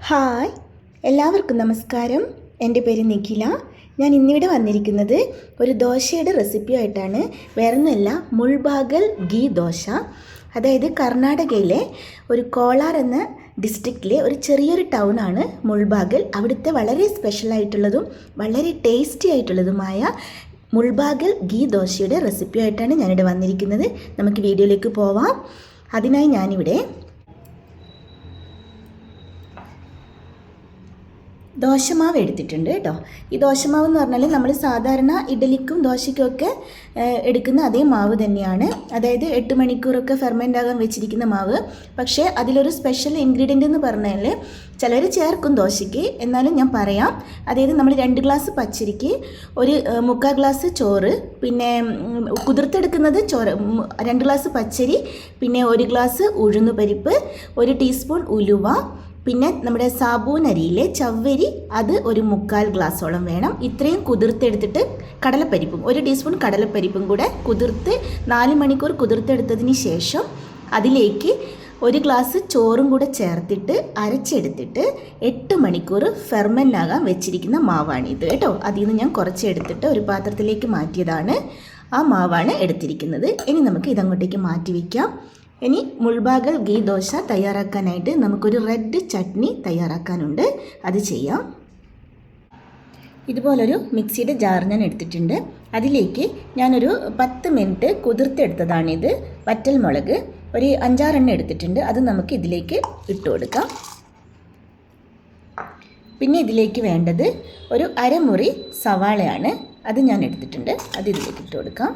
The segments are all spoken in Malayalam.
ഹായ്, എല്ലാവർക്കും നമസ്കാരം. എൻ്റെ പേര് നിഖില. ഞാൻ ഇന്നിവിടെ വന്നിരിക്കുന്നത് ഒരു ദോശയുടെ റെസിപ്പിയായിട്ടാണ്. വേറൊന്നുമല്ല, മുൾബാഗൽ ഗീ ദോശ. അതായത് കർണാടകയിലെ ഒരു കോലാർ എന്ന ഡിസ്ട്രിക്റ്റിലെ ഒരു ചെറിയൊരു ടൗണാണ് മുൾബാഗൽ. അവിടുത്തെ വളരെ സ്പെഷ്യലായിട്ടുള്ളതും വളരെ ടേസ്റ്റി ആയിട്ടുള്ളതുമായ മുൾബാഗൽ ഗീ ദോശയുടെ റെസിപ്പിയായിട്ടാണ് ഞാനിവിടെ വന്നിരിക്കുന്നത്. നമുക്ക് വീഡിയോയിലേക്ക് പോവാം. അതിനായി ഞാനിവിടെ ദോശമാവ് എടുത്തിട്ടുണ്ട് കേട്ടോ. ഈ ദോശമാവ് എന്ന് പറഞ്ഞാൽ നമ്മൾ സാധാരണ ഇഡലിക്കും ദോശയ്ക്കുമൊക്കെ എടുക്കുന്ന അതേ മാവ് തന്നെയാണ്. അതായത് 8 മണിക്കൂറൊക്കെ ഫെർമെൻ്റ് ആകാൻ വെച്ചിരിക്കുന്ന മാവ്. പക്ഷേ അതിലൊരു സ്പെഷ്യൽ ഇൻഗ്രീഡിയൻ്റ് എന്ന് പറഞ്ഞാൽ ചിലർ ചേർക്കും ദോശയ്ക്ക്, എന്നാലും ഞാൻ പറയാം. അതായത് നമ്മൾ 2 ഗ്ലാസ് പച്ചരിക്ക് ഒരു 3/4 ഗ്ലാസ് ചോറ്, പിന്നെ കുതിർത്തെടുക്കുന്നത് ചോറ് 2 ഗ്ലാസ് പച്ചരി, പിന്നെ 1 ഗ്ലാസ് ഉഴുന്നുപരിപ്പ്, 1 ടീസ്പൂൺ ഉലുവ, പിന്നെ നമ്മുടെ സാബൂൻ അരിയിലെ ചവ്വരി അത് ഒരു 3/4 ഗ്ലാസോളം വേണം. ഇത്രയും കുതിർത്തെടുത്തിട്ട് കടലപ്പരിപ്പും 1 ടീസ്പൂൺ കടലപ്പരിപ്പും കൂടെ കുതിർത്ത് 4 മണിക്കൂർ കുതിർത്തെടുത്തതിന് ശേഷം അതിലേക്ക് 1 ഗ്ലാസ് ചോറും കൂടെ ചേർത്തിട്ട് അരച്ചെടുത്തിട്ട് 8 മണിക്കൂർ ഫെർമെൻ്റ് ആകാൻ വെച്ചിരിക്കുന്ന മാവാണിത് കേട്ടോ. അതിൽ നിന്ന് ഞാൻ കുറച്ചെടുത്തിട്ട് ഒരു പാത്രത്തിലേക്ക് മാറ്റിയതാണ്. ആ മാവാണ് എടുത്തിരിക്കുന്നത്. ഇനി നമുക്ക് ഇതങ്ങോട്ടേക്ക് മാറ്റി വയ്ക്കാം. ഇനി മുൾബാഗൽ ഗീ ദോശ തയ്യാറാക്കാനായിട്ട് നമുക്കൊരു റെഡ് ചട്നി തയ്യാറാക്കാനുണ്ട്. അത് ചെയ്യാം. ഇതുപോലൊരു മിക്സിയുടെ ജാർ ഞാൻ എടുത്തിട്ടുണ്ട്. അതിലേക്ക് ഞാനൊരു 10 മിനിറ്റ് കുതിർത്തെടുത്തതാണിത്. വറ്റൽമുളക് ഒരു 5-6 എണ്ണം എടുത്തിട്ടുണ്ട്. അത് നമുക്ക് ഇതിലേക്ക് ഇട്ട് കൊടുക്കാം. പിന്നെ ഇതിലേക്ക് വേണ്ടത് ഒരു അരമുറി സവാളയാണ്. അത് ഞാൻ എടുത്തിട്ടുണ്ട്. അത് ഇതിലേക്ക് ഇട്ട് കൊടുക്കാം.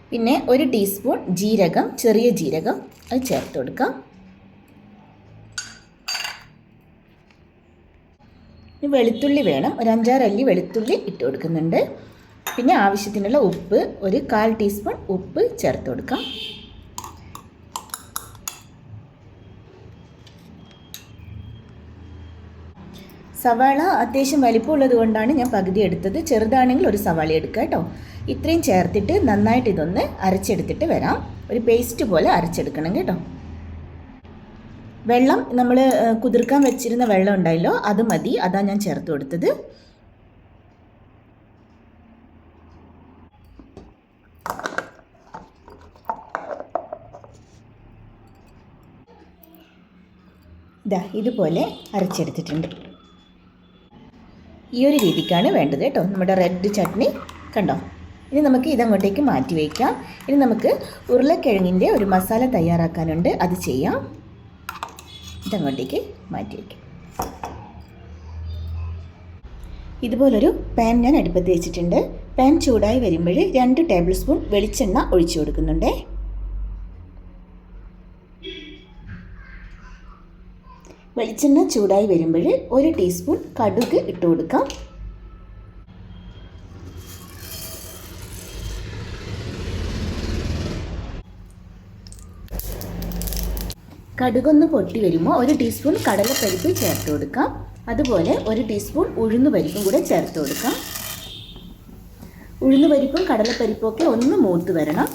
പിന്നെ 1 ടീസ്പൂൺ ജീരകം, ചെറിയ ജീരകം, അത് ചേർത്ത് കൊടുക്കാം. വെളുത്തുള്ളി വേണം, ഒരു 5-6 അല്ലി വെളുത്തുള്ളി ഇട്ട് കൊടുക്കുന്നുണ്ട്. പിന്നെ ആവശ്യത്തിനുള്ള ഉപ്പ്, ഒരു 1/4 ടീസ്പൂൺ ഉപ്പ് ചേർത്ത് കൊടുക്കാം. സവാള അത്യാവശ്യം വലിപ്പമുള്ളത് കൊണ്ടാണ് ഞാൻ പകുതി എടുത്തത്. ചെറുതാണെങ്കിൽ ഒരു സവാള എടുക്കുക കേട്ടോ. ഇത്രയും ചേർത്തിട്ട് നന്നായിട്ട് ഇതൊന്ന് അരച്ചെടുത്തിട്ട് വരാം. ഒരു പേസ്റ്റ് പോലെ അരച്ചെടുക്കണം കേട്ടോ. വെള്ളം നമ്മൾ കുതിർക്കാൻ വെച്ചിരുന്ന വെള്ളം ഉണ്ടായല്ലോ, അത് മതി. അതാ ഞാൻ ചേർത്ത് കൊടുത്തത്. ഇതാ ഇതുപോലെ അരച്ചെടുത്തിട്ടുണ്ട്. ഈ ഒരു രീതിക്കാണ് വേണ്ടത് കേട്ടോ നമ്മുടെ റെഡ് ചട്നി. കണ്ടോ? ഇനി നമുക്ക് ഇതങ്ങോട്ടേക്ക് മാറ്റി വയ്ക്കാം. ഇനി നമുക്ക് ഉരുളക്കിഴങ്ങിൻ്റെ ഒരു മസാല തയ്യാറാക്കാനുണ്ട്. അത് ചെയ്യാം. ഇതങ്ങോട്ടേക്ക് മാറ്റി വയ്ക്കാം. ഇതുപോലൊരു പാൻ ഞാൻ അടുപ്പത്ത് വെച്ചിട്ടുണ്ട്. പാൻ ചൂടായി വരുമ്പോൾ 2 ടേബിൾ സ്പൂൺ വെളിച്ചെണ്ണ ഒഴിച്ചു കൊടുക്കുന്നുണ്ട്. വെളിച്ചെണ്ണ ചൂടായി വരുമ്പോൾ 1 ടീസ്പൂൺ കടുക് ഇട്ട് കൊടുക്കാം. കടുകൊന്ന് പൊട്ടി വരുമ്പോൾ 1 ടീസ്പൂൺ കടലപ്പരിപ്പ് ചേർത്ത് കൊടുക്കാം. അതുപോലെ 1 ടീസ്പൂൺ ഉഴുന്നുപരിപ്പും കൂടെ ചേർത്ത് കൊടുക്കാം. ഉഴുന്നുപരിപ്പും കടലപ്പരിപ്പും ഒക്കെ ഒന്ന് മൂത്ത് വരണം.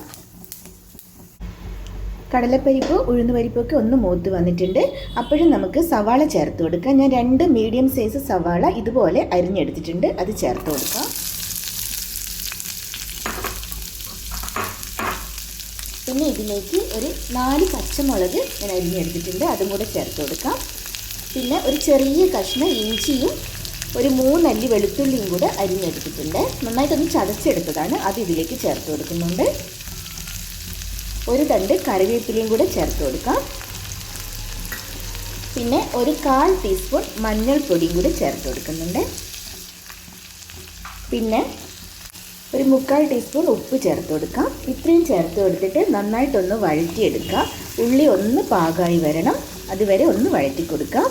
കടലപ്പരിപ്പ് ഉഴുന്നുപരിപ്പൊക്കെ ഒന്ന് മൂത്ത് വന്നിട്ടുണ്ട്. അപ്പോഴും നമുക്ക് സവാള ചേർത്ത് കൊടുക്കാം. ഞാൻ 2 മീഡിയം സൈസ് സവാള ഇതുപോലെ അരിഞ്ഞെടുത്തിട്ടുണ്ട്. അത് ചേർത്ത് കൊടുക്കാം. പിന്നെ ഇതിലേക്ക് ഒരു 4 പച്ചമുളക് ഞാൻ അരിഞ്ഞെടുത്തിട്ടുണ്ട്. അതും കൂടെ ചേർത്ത് കൊടുക്കാം. പിന്നെ ഒരു ചെറിയ കഷ്ണം ഇഞ്ചിയും ഒരു 3 അല്ലി വെളുത്തുള്ളിയും കൂടെ അരിഞ്ഞെടുത്തിട്ടുണ്ട്. നന്നായിട്ടൊന്ന് ചതച്ചെടുത്തതാണ്. അത് ഇതിലേക്ക് ചേർത്ത് കൊടുക്കുന്നുണ്ട്. ഒരു തണ്ട് കറിവേപ്പിലയും കൂടെ ചേർത്ത് കൊടുക്കാം. പിന്നെ ഒരു 1/4 ടീസ്പൂൺ മഞ്ഞൾപ്പൊടിയും കൂടെ ചേർത്ത് കൊടുക്കുന്നുണ്ട്. പിന്നെ ഒരു 3/4 ടീസ്പൂൺ ഉപ്പ് ചേർത്ത് കൊടുക്കാം. ഇത്രയും ചേർത്ത് കൊടുത്തിട്ട് നന്നായിട്ടൊന്ന് വഴറ്റിയെടുക്കുക. ഉള്ളി ഒന്ന് പാകമായി വരണം. അതുവരെ ഒന്ന് വഴറ്റി കൊടുക്കാം.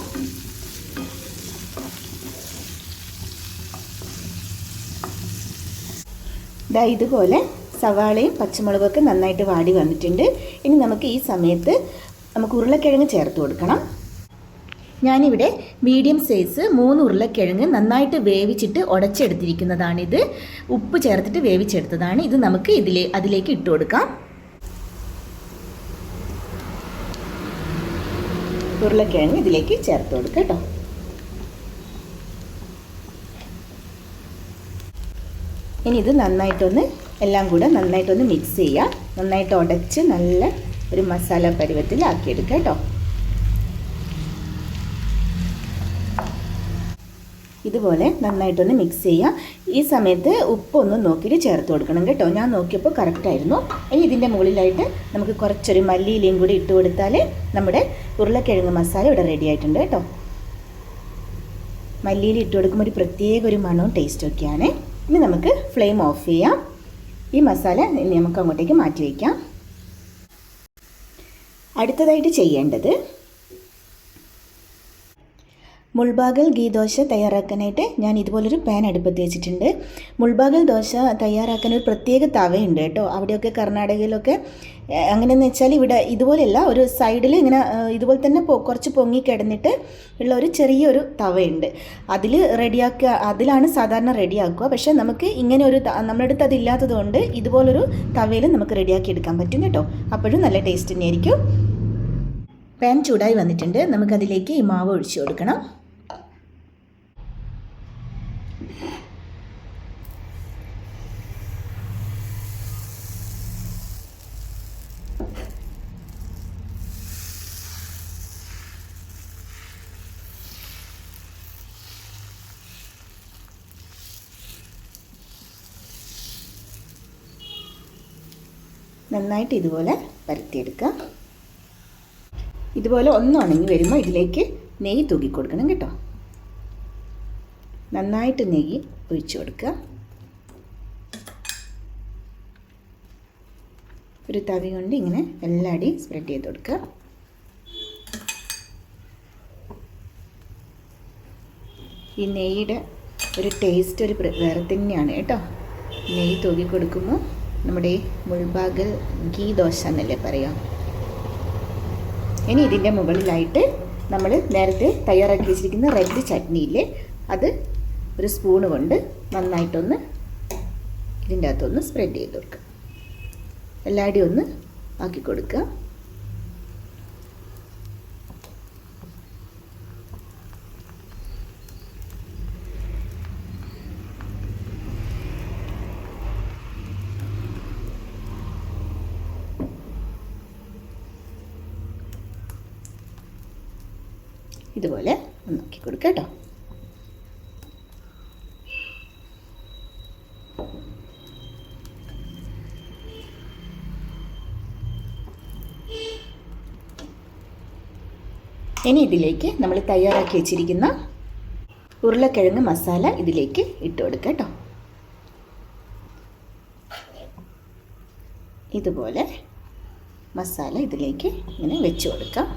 ദാ ഇതുപോലെ സവാളയും പച്ചമുളകൊക്കെ നന്നായിട്ട് വാടി വന്നിട്ടുണ്ട്. ഇനി നമുക്ക് ഈ സമയത്ത് ഉരുളക്കിഴങ്ങ് ചേർത്ത് കൊടുക്കണം. ഞാനിവിടെ മീഡിയം സൈസ് 3 ഉരുളക്കിഴങ്ങ് നന്നായിട്ട് വേവിച്ചിട്ട് ഉടച്ചെടുത്തിരിക്കുന്നതാണിത്. ഉപ്പ് ചേർത്തിട്ട് വേവിച്ചെടുത്തതാണ്. ഇത് നമുക്ക് അതിലേക്ക് ഇട്ട് കൊടുക്കാം. ഉരുളക്കിഴങ്ങ് ഇതിലേക്ക് ചേർത്ത് കൊടുക്കുക കേട്ടോ. ഇനി ഇത് നന്നായിട്ടൊന്ന് എല്ലാം കൂടെ നന്നായിട്ടൊന്ന് മിക്സ് ചെയ്യുക. നന്നായിട്ട് ഉടച്ച് നല്ല ഒരു മസാല പരുവത്തിലാക്കിയെടുക്കുക കേട്ടോ. ഇതുപോലെ നന്നായിട്ടൊന്ന് മിക്സ് ചെയ്യുക. ഈ സമയത്ത് ഉപ്പൊന്നും നോക്കിയിട്ട് ചേർത്ത് കൊടുക്കണം കേട്ടോ. ഞാൻ നോക്കിയപ്പോൾ കറക്റ്റായിരുന്നു. ഇനി ഇതിൻ്റെ മുകളിലായിട്ട് നമുക്ക് കുറച്ചൊരു മല്ലിയിലയും കൂടി ഇട്ട് കൊടുത്താൽ നമ്മുടെ ഉരുളക്കിഴങ്ങ് മസാല ഇവിടെ റെഡി ആയിട്ടുണ്ട് കേട്ടോ. മല്ലിയില ഇട്ട് കൊടുക്കുമ്പോൾ ഒരു പ്രത്യേക ഒരു മണവും ടേസ്റ്റും ഒക്കെയാണ്. ഇനി നമുക്ക് ഫ്ലെയിം ഓഫ് ചെയ്യാം. ഈ മസാല ഇനി നമുക്ക് അങ്ങോട്ടേക്ക് മാറ്റി വയ്ക്കാം. അടുത്തതായിട്ട് ചെയ്യേണ്ടത് മുൾബാഗൽ ഗീ ദോശ തയ്യാറാക്കാനായിട്ട് ഞാൻ ഇതുപോലൊരു പാൻ അടുപ്പത്ത് വെച്ചിട്ടുണ്ട്. മുൾബാഗൽ ദോശ തയ്യാറാക്കാൻ ഒരു പ്രത്യേക തവയുണ്ട് കേട്ടോ. അവിടെയൊക്കെ കർണാടകയിലൊക്കെ അങ്ങനെയെന്ന് വെച്ചാൽ ഇവിടെ ഇതുപോലെയല്ല, ഒരു സൈഡിൽ ഇങ്ങനെ ഇതുപോലെ തന്നെ കുറച്ച് പൊങ്ങി കിടന്നിട്ട് ഉള്ള ഒരു ചെറിയൊരു തവയുണ്ട്. അതിലാണ് സാധാരണ റെഡിയാക്കുക. പക്ഷേ നമുക്ക് ഇങ്ങനെ ഒരു നമ്മുടെ അടുത്ത് അതില്ലാത്തത് കൊണ്ട് ഇതുപോലൊരു തവയിൽ നമുക്ക് റെഡിയാക്കി എടുക്കാൻ പറ്റും കേട്ടോ. അപ്പോഴും നല്ല ടേസ്റ്റ് തന്നെയായിരിക്കും. പാൻ ചൂടായി വന്നിട്ടുണ്ട്. നമുക്കതിലേക്ക് ഈ മാവ് ഒഴിച്ചു കൊടുക്കണം. നന്നായിട്ട് ഇതുപോലെ പരത്തിയെടുക്കുക. ഇതുപോലെ ഒന്നുണങ്ങി വരുമ്പോൾ ഇതിലേക്ക് നെയ്യ് തൂക്കി കൊടുക്കണം കേട്ടോ. നന്നായിട്ട് നെയ്യ് ഒഴിച്ചു കൊടുക്കുക. ഒരു തവി കൊണ്ട് ഇങ്ങനെ എല്ലാടിയും സ്പ്രെഡ് ചെയ്ത് കൊടുക്കുക. ഈ നെയ്യുടെ ഒരു ടേസ്റ്റ് ഒരു വേറെ തന്നെയാണ് കേട്ടോ. നെയ്യ് തൂക്കി കൊടുക്കുമ്പോൾ നമ്മുടെ മുൾബാഗൽ ഗീ ദോശ എന്നല്ലേ പറയാം. ഇനി ഇതിൻ്റെ മുകളിലായിട്ട് നമ്മൾ നേരത്തെ തയ്യാറാക്കി വെച്ചിരിക്കുന്ന റെഡ് ചട്നിയില്ലേ, അത് ഒരു സ്പൂണ് കൊണ്ട് നന്നായിട്ടൊന്ന് ഇതിൻ്റെ അകത്തൊന്ന് സ്പ്രെഡ് ചെയ്ത് കൊടുക്കുക. എല്ലാവരുടെയും ഒന്ന് ആക്കി കൊടുക്കുക. ഇതുപോലെ ഒന്നാക്കി കൊടുക്കുക കേട്ടോ. ഇനി ഇതിലേക്ക് നമ്മൾ തയ്യാറാക്കി വെച്ചിരിക്കുന്ന ഉരുളക്കിഴങ്ങ് മസാല ഇതിലേക്ക് ഇട്ട് കൊടുക്കുക കേട്ടോ. ഇതുപോലെ മസാല ഇതിലേക്ക് ഇങ്ങനെ വെച്ച് കൊടുക്കാം.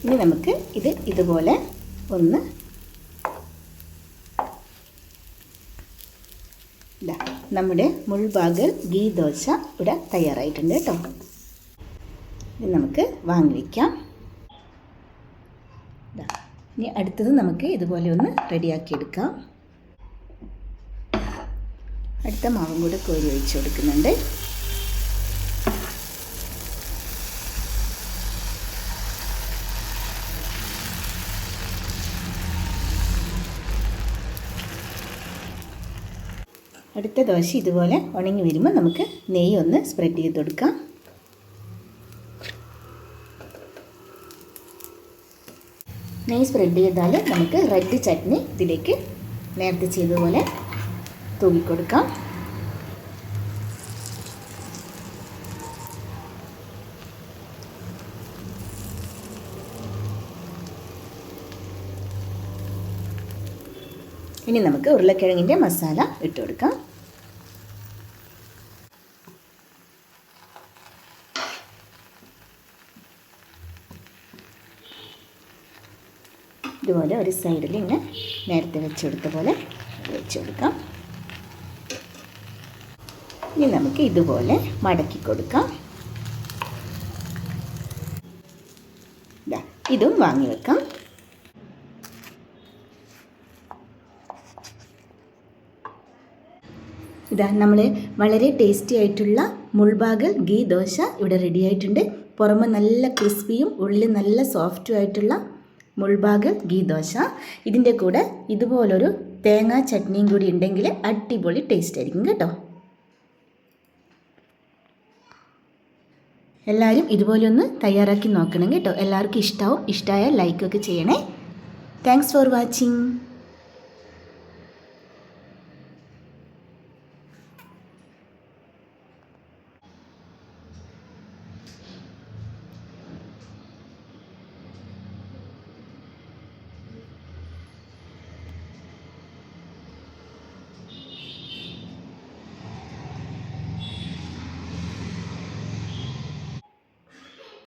ഇനി നമുക്ക് ഇത് ഇതുപോലെ ഒന്ന് നമ്മുടെ മുൾബാഗൽ ഗീ ദോശ ഇവിടെ തയ്യാറായിട്ടുണ്ട് കേട്ടോ. ഇത് നമുക്ക് വാങ്ങി വയ്ക്കാം. ഇനി അടുത്തത് നമുക്ക് ഇതുപോലെ ഒന്ന് റെഡിയാക്കി എടുക്കാം. അടുത്ത മാവും കൂടെ കോരി ഒഴിച്ച് കൊടുക്കുന്നുണ്ട്. അടുത്ത ദോശ ഇതുപോലെ ഉണങ്ങി വരുമ്പോൾ നമുക്ക് നെയ്യ് ഒന്ന് സ്പ്രെഡ് ചെയ്ത് കൊടുക്കാം. നെയ്യ് സ്പ്രെഡ് ചെയ്താൽ നമുക്ക് റെഡ് ചട്നി ഇതിലേക്ക് നേരത്തെ ചെയ്തതുപോലെ തൂക്കിക്കൊടുക്കാം. ഇനി നമുക്ക് ഉരുളക്കിഴങ്ങിൻ്റെ മസാല ഇട്ട് കൊടുക്കാം. ഇതുപോലെ ഒരു സൈഡിൽ ഇങ്ങനെ നേരത്തെ വെച്ചെടുത്ത പോലെ വെച്ച് കൊടുക്കാം. ഇനി നമുക്ക് ഇതുപോലെ മടക്കി കൊടുക്കാം. ഇതും വാങ്ങി വെക്കാം. ഇതാ നമ്മൾ വളരെ ടേസ്റ്റി ആയിട്ടുള്ള മുൾബാഗൽ ഗീ ദോശ ഇവിടെ റെഡി ആയിട്ടുണ്ട്. പുറമെ നല്ല ക്രിസ്പിയും ഉള്ളിൽ നല്ല സോഫ്റ്റും ആയിട്ടുള്ള മുൾബാഗൽ ഗീ ദോശ. ഇതിൻ്റെ കൂടെ ഇതുപോലൊരു തേങ്ങാ ചട്നിയും കൂടി ഉണ്ടെങ്കിൽ അടിപൊളി ടേസ്റ്റ് ആയിരിക്കും കേട്ടോ. എല്ലാവരും ഇതുപോലെ ഒന്ന് തയ്യാറാക്കി നോക്കണം കേട്ടോ. എല്ലാവർക്കും ഇഷ്ടമാവും. ഇഷ്ടമായാൽ ലൈക്കൊക്കെ ചെയ്യണേ. Thanks for watching.